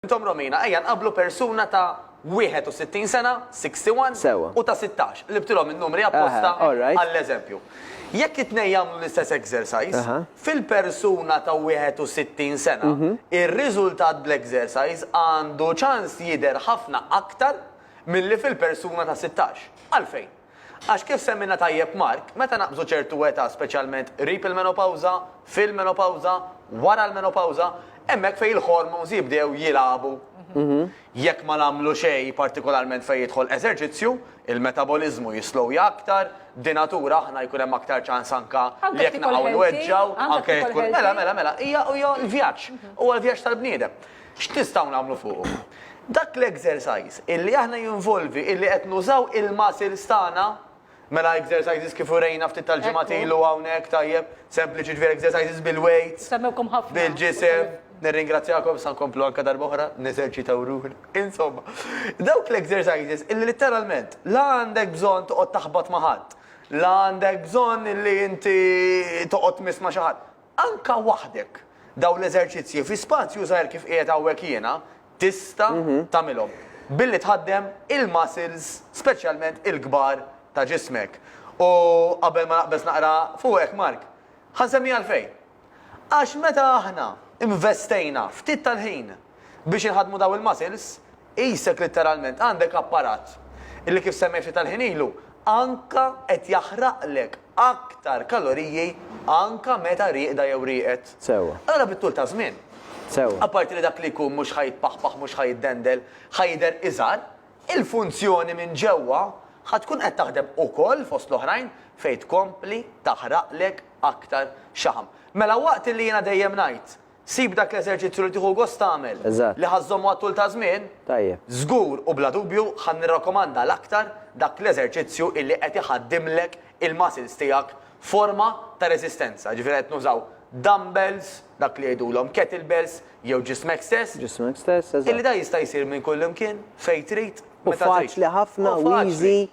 Intom Romina, ejja nqablu persuna ta' 61 sena, 61, Sewa. u ta' 16. Li btilhom il-numri apposta all right. għall-eżempju. Jekk it-tnej jagħmlu l-istess exercise, fil-persuna ta' 61 sena, ir-riżultat bl-exercise għandu ċans jidher ħafna aktar milli fil-persuna ta' 16. Għalfejn? Għax kif semmina tajjeb Mark, meta naqbżu ċertu età, speċjalment rip il-menopawza, fil-menopawza, wara l-menopawza, hemmhekk fejn il-hormones jibdew jilagħbu. Jekk ma nagħmlu xejn partikolarment fejn jidħol eżerċizzju, il-metabolizmu jislowja aktar, dinatura aħna jkun hemm aktar ċans anka li jekk naqgħu nweġġaw, anke tkun mela, hija l-vjaġġ, huwa l-vjaġġ tal-bniedem. X'nistgħu nagħmlu fuq? Dak l-exercise illi aħna jinvolvi illi qed nużaw il-muscles tagħna, mela exercises kif urejna ftit tal-ġimgħat ilu hawnhekk tajjeb, sempliċi ġifier exercises bil-weights, Semmewkom ħafna. bil-ġisem, nirringrazzjakom sa nkomplu anke darba oħra, neżerċitaw ruħna. Insomma, dawk l-exercises illi literalment la għandek bżonn toqgħod taħbad ma' ħadd, la għandek bżonn illi inti toqgħod misma' xi ħadd. Anka waħdek daw l-eżerċizzji fi spazju żgħir kif qiegħed hawnhekk jiena tista' tagħmilhom billi tħaddem il-muscles, speċjalment il-kbar ta' ġismek. U qabel ma naqbes naqra fuqek, Mark, ħansemmi għalfejn. Għax meta aħna investejna ftit tal-ħin biex inħadmu daw il-muscles, isek literalment għandek apparat illi kif semmej ftit tal-ħin ilu, anka qed jaħraqlek aktar kaloriji anka meta rieqda jew rieqet. Sewa. Allora bit-tul ta' żmien. Sewa. Apparti li dak li jkun mhux ħajtpaħpaħ, mhux ħajiddendel, ħajder iżgħar, il-funzjoni minn ġewwa ħatkun qed taħdem ukoll fost l-oħrajn fejn tkompli taħraqlek aktar xaħam. Mela waqt li jiena dejjem ngħid, sib dak l-eżerċizzju li tieħu gost tagħmel Eżatt. li ħażżommu għat-tul ta' żmien, Tajjeb. żgur u bla dubju ħan nirrakkomanda l-aktar dak l-eżerċizzju illi qed iħaddimlek il-muscles tiegħek forma ta' resistenza. Ġifieri qed nużaw dumbbells, dak li jgħidulhom kettlebells, jew ġismek stess, Ġismek stess, illi eżatt. da jista' jsir minn kull imkien fejn trid. U meta trid. faċli ħafna, U faċli. easy.